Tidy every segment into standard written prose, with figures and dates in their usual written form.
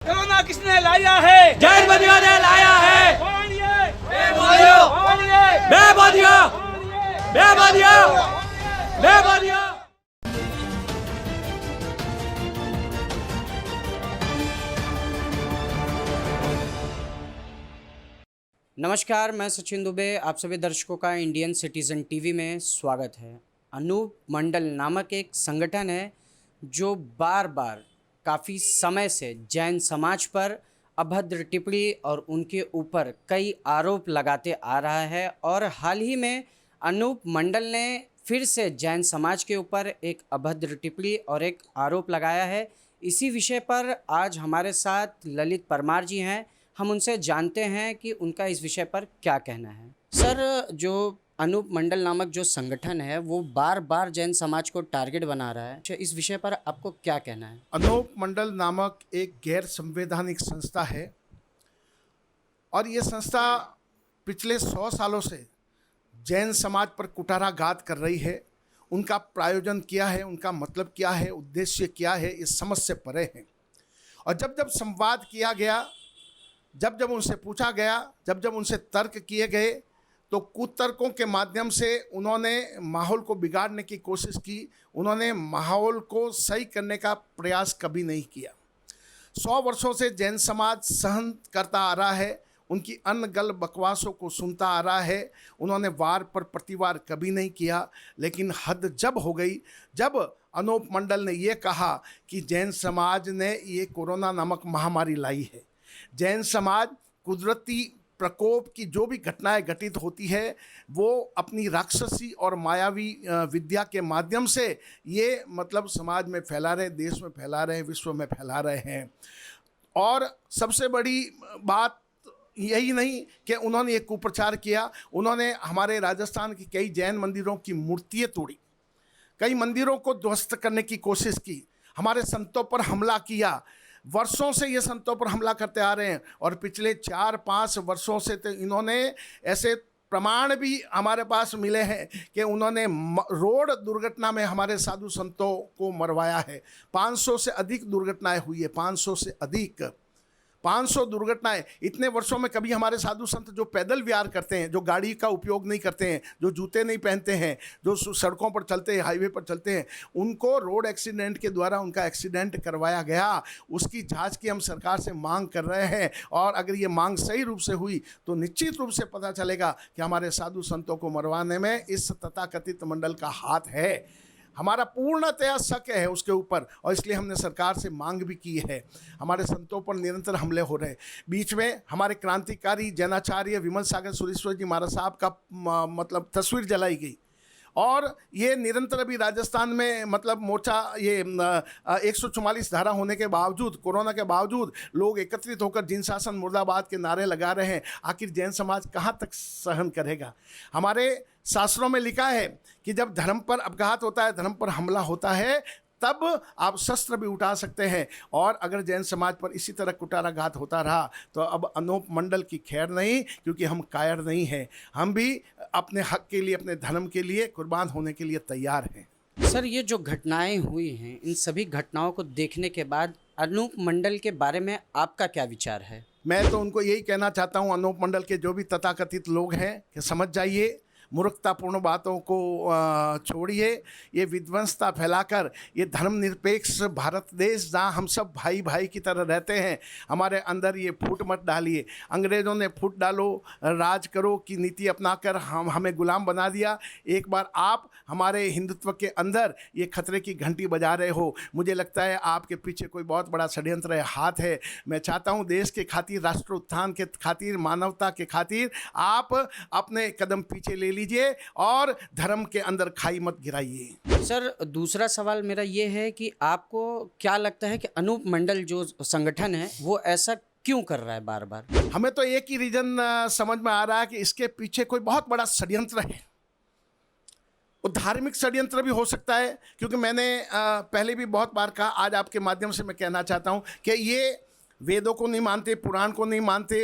Corona किसने लाया है? जैन बदियों ने लाया है। कौन ये? बेबोधियों, कौन ये? बेबोधियों, बेबोधियों, बेबोधियों। नमस्कार, मैं सचिन दुबे। आप सभी दर्शकों का इंडियन सिटीज़न टीवी में स्वागत है। अनूप मंडल नामक एक संगठन है जो बार बार काफ़ी समय से जैन समाज पर अभद्र टिप्पणी और उनके ऊपर कई आरोप लगाते आ रहा है और हाल ही में अनूप मंडल ने फिर से जैन समाज के ऊपर एक अभद्र टिप्पणी और एक आरोप लगाया है। इसी विषय पर आज हमारे साथ ललित परमार जी हैं। हम उनसे जानते हैं कि उनका इस विषय पर क्या कहना है। सर, जो अनूप मंडल नामक जो संगठन है वो बार बार जैन समाज को टारगेट बना रहा है, इस विषय पर आपको क्या कहना है? अनूप मंडल नामक एक गैर संवैधानिक संस्था है और ये संस्था पिछले 100 सालों से जैन समाज पर कुठाराघात कर रही है। उनका प्रायोजन क्या है, उनका मतलब क्या है, उद्देश्य क्या है, इस समझ से परे है। और जब जब संवाद किया गया, जब जब उनसे पूछा गया, जब जब उनसे तर्क किए गए, तो कुतर्कों के माध्यम से उन्होंने माहौल को बिगाड़ने की कोशिश की। उन्होंने माहौल को सही करने का प्रयास कभी नहीं किया। 100 वर्षों से जैन समाज सहन करता आ रहा है, उनकी अनगल बकवासों को सुनता आ रहा है। उन्होंने वार पर प्रतिवार कभी नहीं किया, लेकिन हद जब हो गई, जब अनूप मंडल ने ये कहा कि जैन समाज ने ये कोरोना नामक महामारी लाई है, जैन समाज कुदरती प्रकोप की जो भी घटनाएं घटित होती है वो अपनी राक्षसी और मायावी विद्या के माध्यम से ये मतलब समाज में फैला रहे, देश में फैला रहे, विश्व में फैला रहे हैं। और सबसे बड़ी बात यही नहीं कि उन्होंने ये कुप्रचार किया, उन्होंने हमारे राजस्थान की कई जैन मंदिरों की मूर्तियाँ तोड़ी, कई मंदिरों को ध्वस्त करने की कोशिश की, हमारे संतों पर हमला किया। वर्षों से ये संतों पर हमला करते आ रहे हैं और पिछले 4-5 वर्षों से तो इन्होंने ऐसे प्रमाण भी हमारे पास मिले हैं कि उन्होंने रोड दुर्घटना में हमारे साधु संतों को मरवाया है। 500 से अधिक दुर्घटनाएं हुई है, 500 से अधिक, 500 दुर्घटनाएं। इतने वर्षों में कभी हमारे साधु संत जो पैदल विहार करते हैं, जो गाड़ी का उपयोग नहीं करते हैं, जो जूते नहीं पहनते हैं, जो सड़कों पर चलते हैं, हाईवे पर चलते हैं, उनको रोड एक्सीडेंट के द्वारा उनका एक्सीडेंट करवाया गया। उसकी जांच की हम सरकार से मांग कर रहे हैं और अगर ये मांग सही रूप से हुई तो निश्चित रूप से पता चलेगा कि हमारे साधु संतों को मरवाने में इस तथाकथित मंडल का हाथ है। हमारा पूर्णतया शक है उसके ऊपर और इसलिए हमने सरकार से मांग भी की है। हमारे संतों पर निरंतर हमले हो रहे हैं। बीच में हमारे क्रांतिकारी जैनाचार्य विमल सागर सुरेश्वर जी महाराज साहब का मतलब तस्वीर जलाई गई और ये निरंतर अभी राजस्थान में मतलब मोर्चा, ये 144 धारा होने के बावजूद, कोरोना के बावजूद लोग एकत्रित होकर जिन शासन मुर्दाबाद के नारे लगा रहे हैं। आखिर जैन समाज कहाँ तक सहन करेगा? हमारे शास्त्रों में लिखा है कि जब धर्म पर अपघात होता है, धर्म पर हमला होता है, तब आप शस्त्र भी उठा सकते हैं। और अगर जैन समाज पर इसी तरह कुठाराघात होता रहा तो अब अनूप मंडल की खैर नहीं, क्योंकि हम कायर नहीं हैं। हम भी अपने हक के लिए, अपने धर्म के लिए कुर्बान होने के लिए तैयार हैं। सर, ये जो घटनाएं हुई हैं, इन सभी घटनाओं को देखने के बाद अनूप मंडल के बारे में आपका क्या विचार है? मैं तो उनको यही कहना चाहता हूँ, अनूप मंडल के जो भी तथाकथित लोग हैं, कि समझ जाइए, मूर्खतापूर्ण बातों को छोड़िए। ये विध्वंसता फैलाकर ये धर्मनिरपेक्ष भारत देश जहाँ हम सब भाई भाई की तरह रहते हैं, हमारे अंदर ये फूट मत डालिए। अंग्रेज़ों ने फूट डालो, राज करो की नीति अपनाकर हमें गुलाम बना दिया। एक बार आप हमारे हिंदुत्व के अंदर ये खतरे की घंटी बजा रहे हो। मुझे लगता है आपके पीछे कोई बहुत बड़ा षड्यंत्र हाथ है। मैं चाहता हूँ देश के खातिर, राष्ट्र उत्थान के खातिर, मानवता के खातिर आप अपने कदम पीछे ले लीजिए और धर्म के अंदर खाई मत गिराइए। सर, दूसरा सवाल मेरा ये है कि आपको क्या लगता है कि अनूप मंडल जो संगठन है वो ऐसा क्यों कर रहा है बार बार? हमें तो एक ही रीजन समझ में आ रहा है कि इसके पीछे कोई बहुत बड़ा षड्यंत्र है। वो धार्मिक षड्यंत्र भी हो सकता है, क्योंकि मैंने पहले भी बहुत बार कहा, आज आपके माध्यम से मैं कहना चाहता हूँ कि ये वेदों को नहीं मानते, पुराण को नहीं मानते,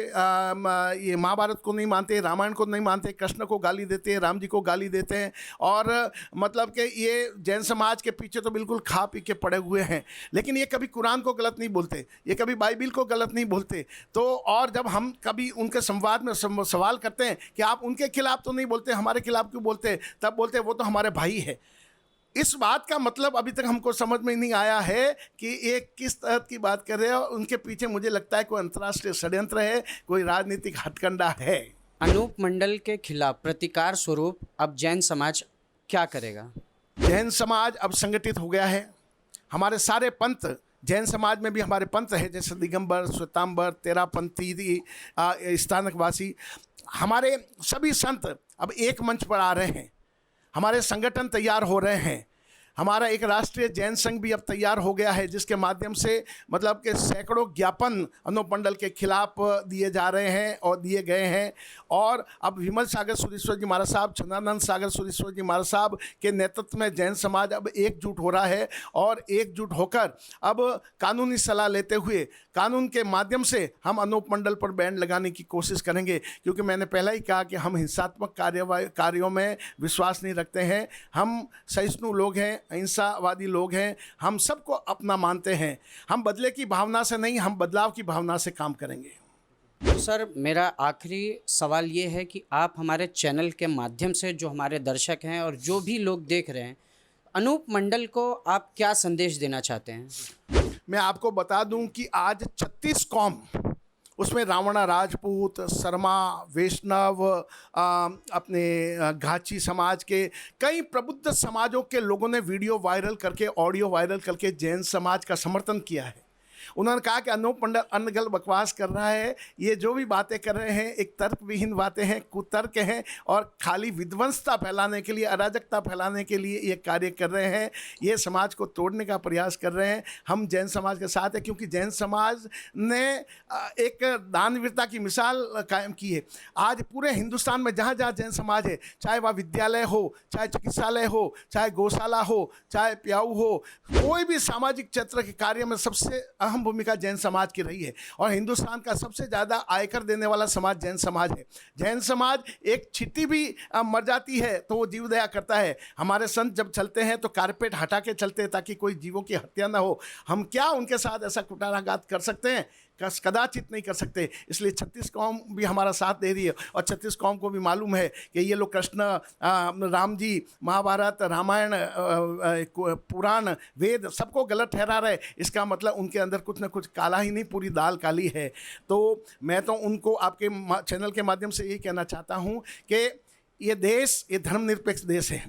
ये महाभारत को नहीं मानते, रामायण को नहीं मानते, कृष्ण को गाली देते हैं, राम जी को गाली देते हैं। और मतलब कि ये जैन समाज के पीछे तो बिल्कुल खा पी के पड़े हुए हैं, लेकिन ये कभी कुरान को गलत नहीं बोलते, ये कभी बाइबिल को गलत नहीं बोलते। तो और जब हम कभी उनके संवाद में सवाल करते हैं कि आप उनके खिलाफ तो नहीं बोलते, हमारे खिलाफ क्यों बोलते, तब बोलते वो तो हमारे भाई है। इस बात का मतलब अभी तक हमको समझ में नहीं आया है कि ये किस तरह की बात कर रहे हैं, और उनके पीछे मुझे लगता है कोई अंतर्राष्ट्रीय षड्यंत्र है, कोई राजनीतिक हथकंडा है। अनूप मंडल के खिलाफ प्रतिकार स्वरूप अब जैन समाज क्या करेगा? जैन समाज अब संगठित हो गया है। हमारे सारे पंथ, जैन समाज में भी हमारे पंथ है, जैसे दिगंबर, श्वेतांबर, तेरापंथी, स्थानकवासी, हमारे सभी संत अब एक मंच पर आ रहे हैं। हमारे संगठन तैयार हो रहे हैं। हमारा एक राष्ट्रीय जैन संघ भी अब तैयार हो गया है, जिसके माध्यम से मतलब कि सैकड़ों ज्ञापन अनूप मंडल के खिलाफ दिए जा रहे हैं और दिए गए हैं। और अब विमल सागर सुरेश्वर जी महाराज साहब, चंद्रानंद सागर सुरेश्वर जी महाराज साहब के नेतृत्व में जैन समाज अब एकजुट हो रहा है, और एकजुट होकर अब कानूनी सलाह लेते हुए कानून के माध्यम से हम अनूप मंडल पर बैन लगाने की कोशिश करेंगे। क्योंकि मैंने पहले ही कहा कि हम हिंसात्मक कार्यों में विश्वास नहीं रखते हैं। हम सहिष्णु लोग हैं, अहिंसावादी लोग हैं, हम सबको अपना मानते हैं। हम बदले की भावना से नहीं, हम बदलाव की भावना से काम करेंगे। तो सर, मेरा आखिरी सवाल ये है कि आप हमारे चैनल के माध्यम से जो हमारे दर्शक हैं और जो भी लोग देख रहे हैं, अनूप मंडल को आप क्या संदेश देना चाहते हैं? मैं आपको बता दूं कि आज 36 कौम, उसमें रावणा राजपूत, शर्मा, वैष्णव, अपने घाची समाज के कई प्रबुद्ध समाजों के लोगों ने वीडियो वायरल करके, ऑडियो वायरल करके जैन समाज का समर्थन किया है। उन्होंने कहा कि अनूप मंडल अनगल बकवास कर रहा है, ये जो भी बातें कर रहे हैं एक तर्कविहीन बातें हैं, कुतर्क हैं, और खाली विध्वंसता फैलाने के लिए, अराजकता फैलाने के लिए ये कार्य कर रहे हैं। ये समाज को तोड़ने का प्रयास कर रहे हैं। हम जैन समाज के साथ हैं, क्योंकि जैन समाज ने एक दानवीरता की मिसाल कायम की है। आज पूरे हिंदुस्तान में जहाँ जहाँ जैन समाज है, चाहे वह विद्यालय हो, चाहे चिकित्सालय हो, चाहे गौशाला हो, चाहे प्याऊ हो, कोई भी सामाजिक क्षेत्र के कार्य में सबसे अहम भूमिका जैन समाज की रही है। और हिंदुस्तान का सबसे ज़्यादा आयकर देने वाला समाज जैन समाज है। जैन समाज एक चींटी भी मर जाती है तो वो जीव दया करता है। हमारे संत जब चलते हैं तो कारपेट हटा के चलते हैं ताकि कोई जीवों की हत्या ना हो। हम क्या उनके साथ ऐसा कुटाराघात कर सकते हैं? कदाचित नहीं कर सकते। इसलिए 36 कौम भी हमारा साथ दे रही है, और 36 कौम को भी मालूम है कि ये लोग कृष्ण, राम जी, महाभारत, रामायण, पुराण, वेद सबको गलत ठहरा रहे। इसका मतलब उनके अंदर कुछ ना कुछ काला ही नहीं, पूरी दाल काली है। तो मैं तो उनको आपके चैनल के माध्यम से यही कहना चाहता हूँ कि ये देश, ये धर्मनिरपेक्ष देश है।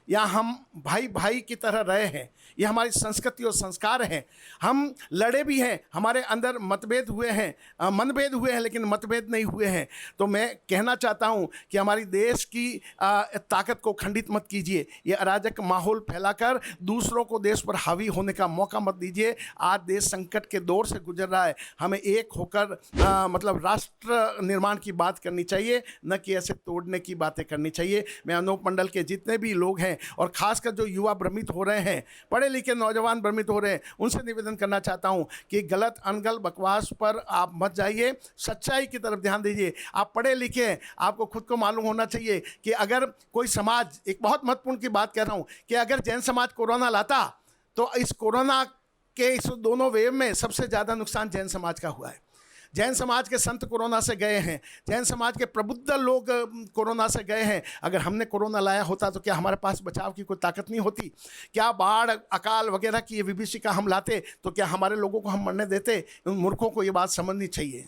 यहाँ हम भाई भाई की तरह रहे हैं। ये हमारी संस्कृति और संस्कार हैं। हम लड़े भी हैं, हमारे अंदर मतभेद हुए हैं, मनभेद हुए हैं, लेकिन मतभेद नहीं हुए हैं। तो मैं कहना चाहता हूँ कि हमारी देश की ताकत को खंडित मत कीजिए। ये अराजक माहौल फैलाकर दूसरों को देश पर हावी होने का मौका मत दीजिए। आज देश संकट के दौर से गुजर रहा है। हमें एक होकर मतलब राष्ट्र निर्माण की बात करनी चाहिए, न कि ऐसे तोड़ने की बातें करनी चाहिए। मैं अनूप मंडल के जितने भी लोग हैं, और खासकर जो युवा भ्रमित हो रहे हैं, पढ़े लिखे नौजवान भ्रमित हो रहे हैं, उनसे निवेदन करना चाहता हूं कि गलत अनगल बकवास पर आप मत जाइए, सच्चाई की तरफ ध्यान दीजिए। आप पढ़े लिखे हैं, आपको खुद को मालूम होना चाहिए कि अगर कोई समाज, एक बहुत महत्वपूर्ण की बात कह रहा हूं, कि अगर जैन समाज कोरोना लाता तो इस कोरोना के इस दोनों वेव में सबसे ज़्यादा नुकसान जैन समाज का हुआ है। जैन समाज के संत कोरोना से गए हैं, जैन समाज के प्रबुद्ध लोग कोरोना से गए हैं। अगर हमने कोरोना लाया होता तो क्या हमारे पास बचाव की कोई ताकत नहीं होती? क्या बाढ़, अकाल वगैरह की ये विभीषिका हम लाते तो क्या हमारे लोगों को हम मरने देते? उन मूर्खों को ये बात समझनी चाहिए।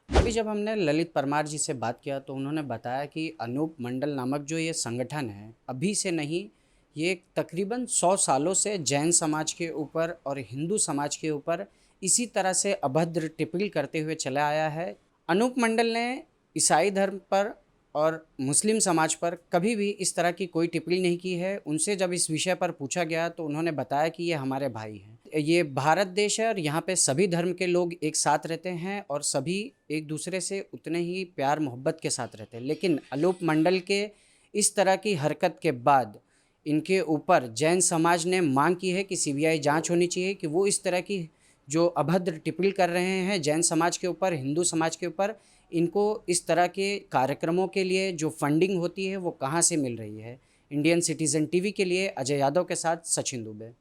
अभी जब हमने ललित परमार जी से बात किया तो उन्होंने बताया कि अनूप मंडल नामक जो ये संगठन है, अभी से नहीं, ये तकरीबन 100 सालों से जैन समाज के ऊपर और हिंदू समाज के ऊपर इसी तरह से अभद्र टिप्पणी करते हुए चला आया है। अनूप मंडल ने ईसाई धर्म पर और मुस्लिम समाज पर कभी भी इस तरह की कोई टिप्पणी नहीं की है। उनसे जब इस विषय पर पूछा गया तो उन्होंने बताया कि ये हमारे भाई हैं। ये भारत देश है और यहाँ पे सभी धर्म के लोग एक साथ रहते हैं और सभी एक दूसरे से उतने ही प्यार मोहब्बत के साथ रहते हैं। लेकिन अनूप मंडल के इस तरह की हरकत के बाद इनके ऊपर जैन समाज ने मांग की है कि CBI जाँच होनी चाहिए कि वो इस तरह की जो अभद्र टिप्पणी कर रहे हैं जैन समाज के ऊपर, हिंदू समाज के ऊपर, इनको इस तरह के कार्यक्रमों के लिए जो फंडिंग होती है वो कहाँ से मिल रही है। इंडियन सिटीज़न टीवी के लिए अजय यादव के साथ सचिन दुबे।